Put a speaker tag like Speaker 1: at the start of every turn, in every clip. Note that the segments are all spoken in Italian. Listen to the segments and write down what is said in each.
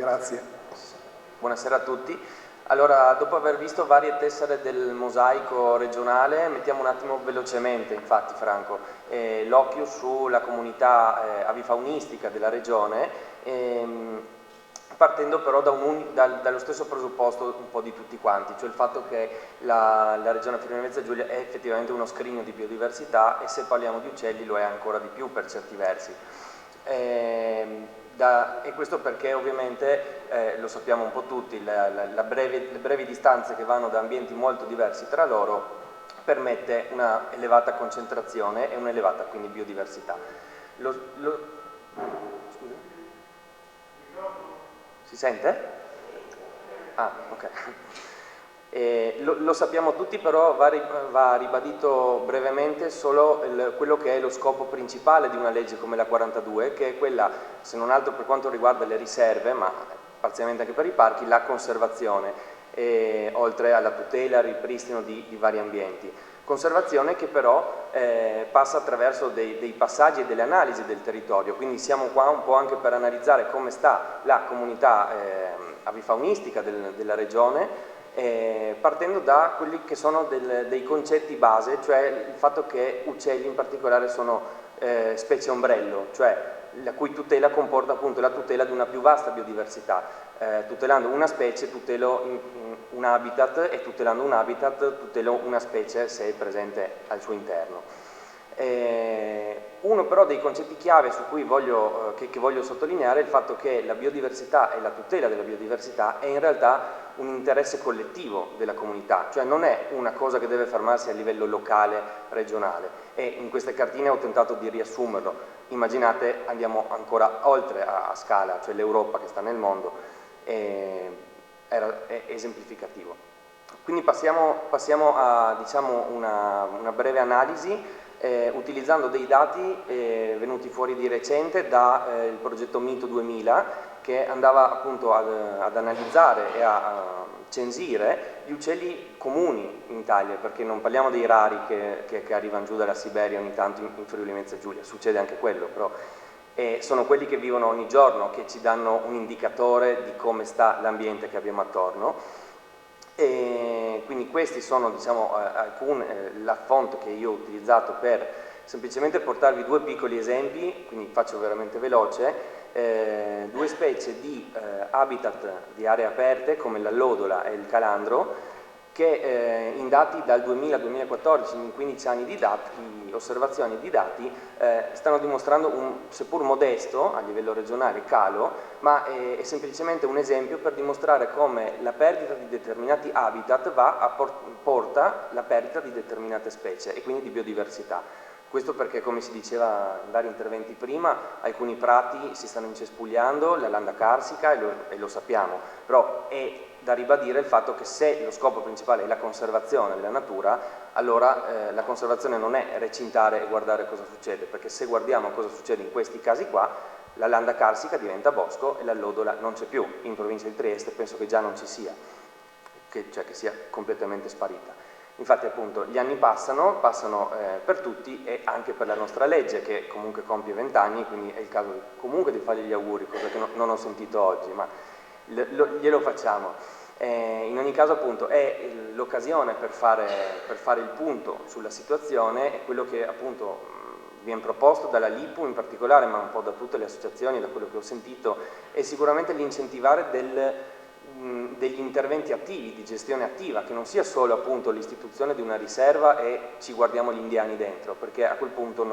Speaker 1: Grazie.
Speaker 2: Buonasera a tutti. Allora, dopo aver visto varie tessere del mosaico regionale, mettiamo un attimo velocemente, infatti Franco, l'occhio sulla comunità avifaunistica della regione, partendo però dallo stesso presupposto un po' di tutti quanti, cioè il fatto che la regione Friuli Venezia Giulia è effettivamente uno scrigno di biodiversità e se parliamo di uccelli lo è ancora di più per certi versi. E questo perché ovviamente lo sappiamo un po' tutti, le brevi distanze che vanno da ambienti molto diversi tra loro permette una elevata concentrazione e un'elevata quindi biodiversità. Scusa? Si sente? Ah, ok. Lo sappiamo tutti, però va ribadito brevemente solo quello che è lo scopo principale di una legge come la 42, che è quella, se non altro per quanto riguarda le riserve, ma parzialmente anche per i parchi, la conservazione, oltre alla tutela e al ripristino di vari ambienti. Conservazione che però passa attraverso dei passaggi e delle analisi del territorio, quindi siamo qua un po' anche per analizzare come sta la comunità avifaunistica della regione, partendo da quelli che sono dei concetti base, cioè il fatto che uccelli in particolare sono specie ombrello, cioè la cui tutela comporta appunto la tutela di una più vasta biodiversità. Tutelando una specie tutelo un habitat e tutelando un habitat tutelo una specie se è presente al suo interno. Uno però dei concetti chiave su cui che voglio sottolineare è il fatto che la biodiversità e la tutela della biodiversità è in realtà un interesse collettivo della comunità, cioè non è una cosa che deve fermarsi a livello locale, regionale, e in queste cartine ho tentato di riassumerlo. Immaginate, andiamo ancora oltre a scala, cioè l'Europa che sta nel mondo, è esemplificativo. Quindi passiamo a diciamo, una breve analisi utilizzando dei dati venuti fuori di recente dal progetto Mito 2000, che andava appunto ad analizzare e a censire gli uccelli comuni in Italia, perché non parliamo dei rari che arrivano giù dalla Siberia ogni tanto in Friuli Venezia Giulia, succede anche quello, però sono quelli che vivono ogni giorno, che ci danno un indicatore di come sta l'ambiente che abbiamo attorno. E quindi questi sono diciamo, la font che io ho utilizzato per semplicemente portarvi due piccoli esempi, quindi faccio veramente veloce, due specie di habitat di aree aperte come l'allodola e il calandro che in dati dal 2000 al 2014, in 15 anni di osservazioni di dati, stanno dimostrando un, seppur modesto a livello regionale, calo, ma è semplicemente un esempio per dimostrare come la perdita di determinati habitat porta la perdita di determinate specie e quindi di biodiversità. Questo perché, come si diceva in vari interventi prima, alcuni prati si stanno incespugliando, la landa carsica, e lo sappiamo, però è da ribadire il fatto che se lo scopo principale è la conservazione della natura, allora la conservazione non è recintare e guardare cosa succede, perché se guardiamo cosa succede in questi casi qua, la landa carsica diventa bosco e l'allodola non c'è più. In provincia di Trieste penso che già non ci sia, cioè che sia completamente sparita. Infatti appunto gli anni passano per tutti e anche per la nostra legge che comunque compie 20 anni, quindi è il caso comunque di fargli gli auguri, cosa che non ho sentito oggi, ma glielo facciamo. In ogni caso appunto è l'occasione per fare il punto sulla situazione, è quello che appunto viene proposto dalla LIPU in particolare, ma un po' da tutte le associazioni, da quello che ho sentito, è sicuramente l'incentivare degli interventi attivi, di gestione attiva, che non sia solo appunto l'istituzione di una riserva e ci guardiamo gli indiani dentro, perché a quel punto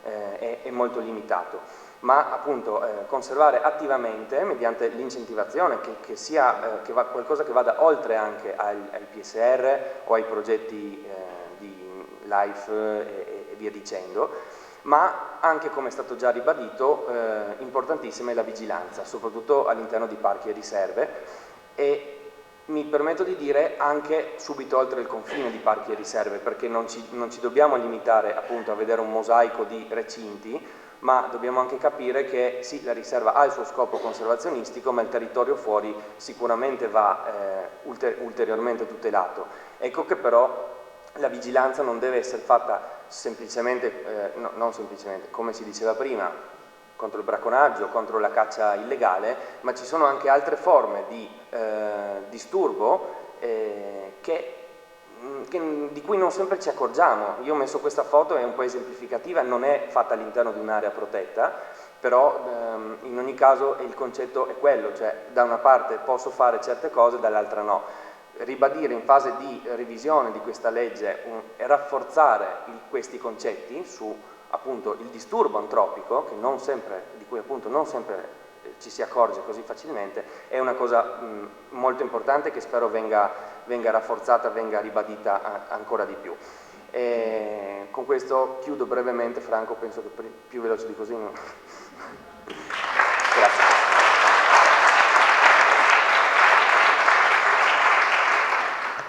Speaker 2: è molto limitato, ma appunto conservare attivamente mediante l'incentivazione che sia qualcosa che vada oltre anche ai PSR o ai progetti di LIFE e via dicendo, ma anche, come è stato già ribadito, importantissima è la vigilanza, soprattutto all'interno di parchi e riserve, e mi permetto di dire anche subito oltre il confine di parchi e riserve, perché non ci dobbiamo limitare appunto a vedere un mosaico di recinti, ma dobbiamo anche capire che sì, la riserva ha il suo scopo conservazionistico, ma il territorio fuori sicuramente va ulteriormente tutelato. Ecco che però la vigilanza non deve essere fatta semplicemente, non semplicemente, come si diceva prima, contro il bracconaggio, contro la caccia illegale, ma ci sono anche altre forme di disturbo di cui non sempre ci accorgiamo. Io ho messo questa foto, è un po' esemplificativa, non è fatta all'interno di un'area protetta, però in ogni caso il concetto è quello, cioè da una parte posso fare certe cose, dall'altra no. Ribadire in fase di revisione di questa legge e rafforzare questi concetti su appunto il disturbo antropico, di cui appunto non sempre ci si accorge così facilmente, è una cosa molto importante che spero venga rafforzata, venga ribadita ancora di più. Con questo chiudo brevemente, Franco, penso che più veloce di così no.